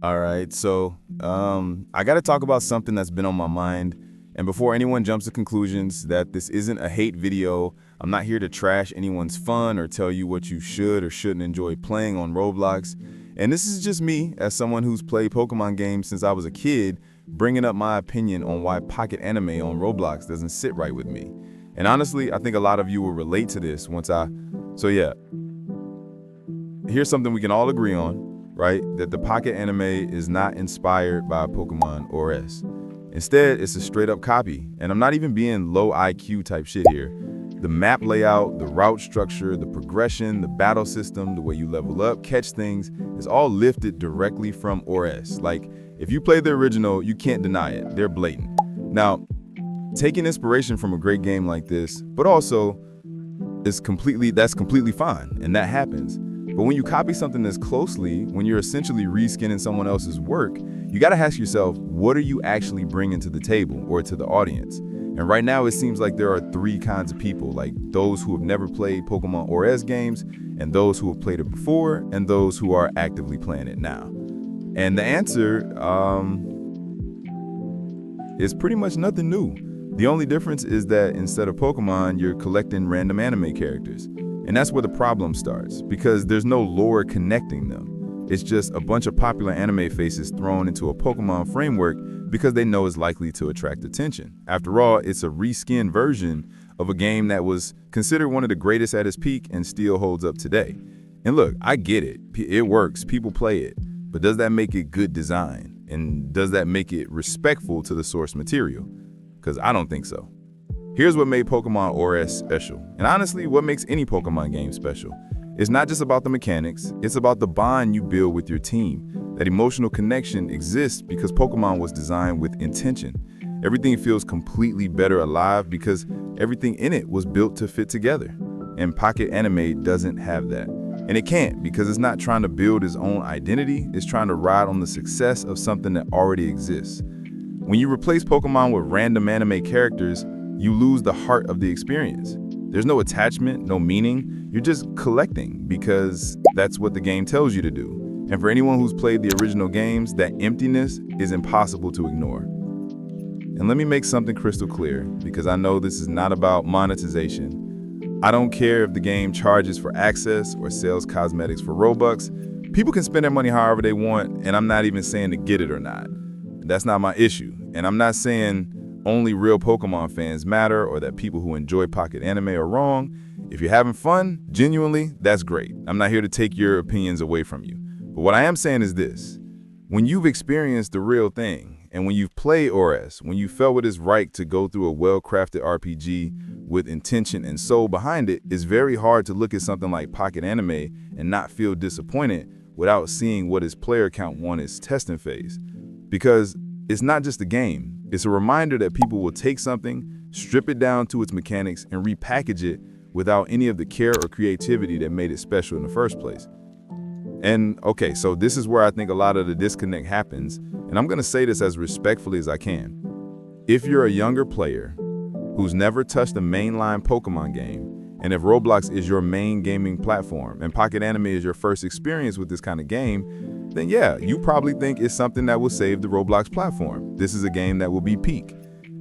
All right, so I got to talk about something that's been on my mind. And before anyone jumps to conclusions that this isn't a hate video, I'm not here to trash anyone's fun or tell you what you should or shouldn't enjoy playing on Roblox. And this is just me, as someone who's played Pokemon games since I was a kid, bringing up my opinion on why pocket anime on Roblox doesn't sit right with me. And honestly, I think a lot of you will relate to this So yeah, here's something we can all agree on, right? That the pocket anime is not inspired by Pokemon-style. Instead, it's a straight up copy. And I'm not even being low IQ type shit here. The map layout, the route structure, the progression, the battle system, the way you level up, catch things, is all lifted directly from ORS. Like, if you play the original, you can't deny it. They're blatant. Now, taking inspiration from a great game like this, but also that's completely fine, and that happens. But when you copy something this closely, when you're essentially reskinning someone else's work, you gotta ask yourself, what are you actually bringing to the table or to the audience? And right now, it seems like there are three kinds of people, like those who have never played Pokemon-style games, and those who have played it before, and those who are actively playing it now. And the answer is pretty much nothing new. The only difference is that instead of Pokemon, you're collecting random anime characters. And that's where the problem starts, because there's no lore connecting them. It's just a bunch of popular anime faces thrown into a Pokemon framework because they know it's likely to attract attention. After all, it's a reskinned version of a game that was considered one of the greatest at its peak and still holds up today. And look, I get it. It works. People play it. But does that make it good design? And does that make it respectful to the source material? Because I don't think so. Here's what made Pokemon-style special. And honestly, what makes any Pokemon game special? It's not just about the mechanics, it's about the bond you build with your team. That emotional connection exists because Pokemon was designed with intention. Everything feels completely better alive because everything in it was built to fit together. And pocket anime doesn't have that. And it can't, because it's not trying to build its own identity, it's trying to ride on the success of something that already exists. When you replace Pokemon with random anime characters, you lose the heart of the experience. There's no attachment, no meaning. You're just collecting because that's what the game tells you to do. And for anyone who's played the original games, that emptiness is impossible to ignore. And let me make something crystal clear, because I know this is not about monetization. I don't care if the game charges for access or sells cosmetics for Robux. People can spend their money however they want, and I'm not even saying to get it or not. That's not my issue. And I'm not saying only real Pokemon fans matter or that people who enjoy pocket anime are wrong. If you're having fun, genuinely, that's great. I'm not here to take your opinions away from you. But what I am saying is this. When you've experienced the real thing, and when you've played ORS, when you felt what it's right to go through a well-crafted RPG with intention and soul behind it, it's very hard to look at something like pocket anime and not feel disappointed without seeing what its player count won its testing phase. Because it's not just a game. It's a reminder that people will take something, strip it down to its mechanics, and repackage it without any of the care or creativity that made it special in the first place. And okay, so this is where I think a lot of the disconnect happens, and I'm gonna say this as respectfully as I can. If you're a younger player who's never touched a mainline Pokemon game, and if Roblox is your main gaming platform, and pocket anime is your first experience with this kind of game, then yeah, you probably think it's something that will save the Roblox platform. This is a game that will be peak.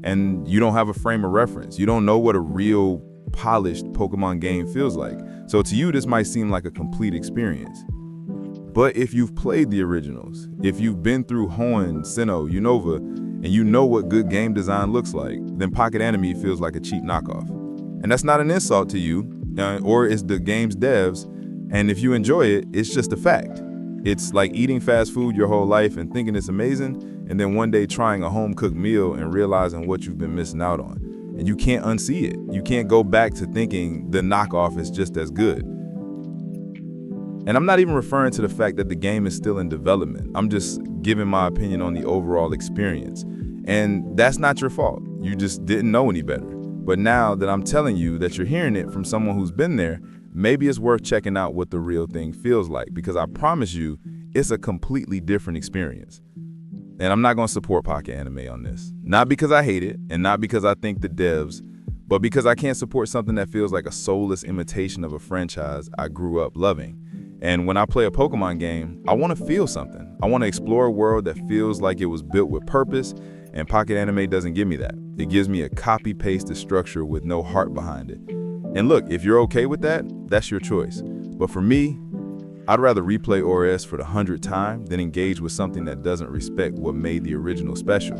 And you don't have a frame of reference. You don't know what a real polished Pokemon game feels like. So to you, this might seem like a complete experience. But if you've played the originals, if you've been through Hoenn, Sinnoh, Unova, and you know what good game design looks like, then pocket anime feels like a cheap knockoff. And that's not an insult to you, or it's the game's devs. And if you enjoy it, it's just a fact. It's like eating fast food your whole life and thinking it's amazing, and then one day trying a home-cooked meal and realizing what you've been missing out on. And you can't unsee it. You can't go back to thinking the knockoff is just as good. And I'm not even referring to the fact that the game is still in development. I'm just giving my opinion on the overall experience. And that's not your fault. You just didn't know any better. But now that I'm telling you that you're hearing it from someone who's been there, maybe it's worth checking out what the real thing feels like, because I promise you, it's a completely different experience. And I'm not going to support pocket anime on this. Not because I hate it, and not because I think the devs, but because I can't support something that feels like a soulless imitation of a franchise I grew up loving. And when I play a Pokemon game, I want to feel something. I want to explore a world that feels like it was built with purpose, and Pocket Anime doesn't give me that. It gives me a copy-pasted structure with no heart behind it. And look, if you're okay with that, that's your choice. But for me, I'd rather replay ORS for the 100th time than engage with something that doesn't respect what made the original special.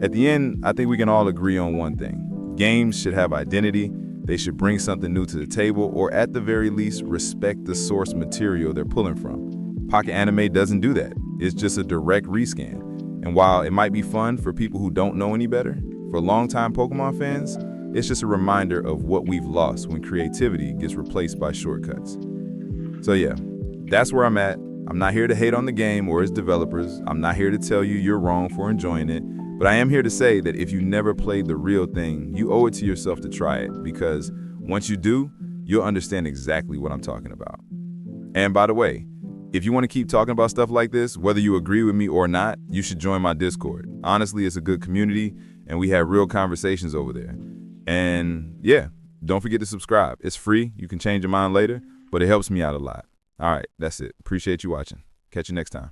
At the end, I think we can all agree on one thing. Games should have identity, they should bring something new to the table, or at the very least, respect the source material they're pulling from. Pocket Anime doesn't do that. It's just a direct rescan. And while it might be fun for people who don't know any better, for longtime Pokemon fans, it's just a reminder of what we've lost when creativity gets replaced by shortcuts. So yeah, that's where I'm at. I'm not here to hate on the game or its developers. I'm not here to tell you you're wrong for enjoying it. But I am here to say that if you never played the real thing, you owe it to yourself to try it, because once you do, you'll understand exactly what I'm talking about. And by the way, if you want to keep talking about stuff like this, whether you agree with me or not, you should join my Discord. Honestly, it's a good community, and we have real conversations over there. And yeah, don't forget to subscribe. It's free. You can change your mind later, but it helps me out a lot. All right, that's it. Appreciate you watching. Catch you next time.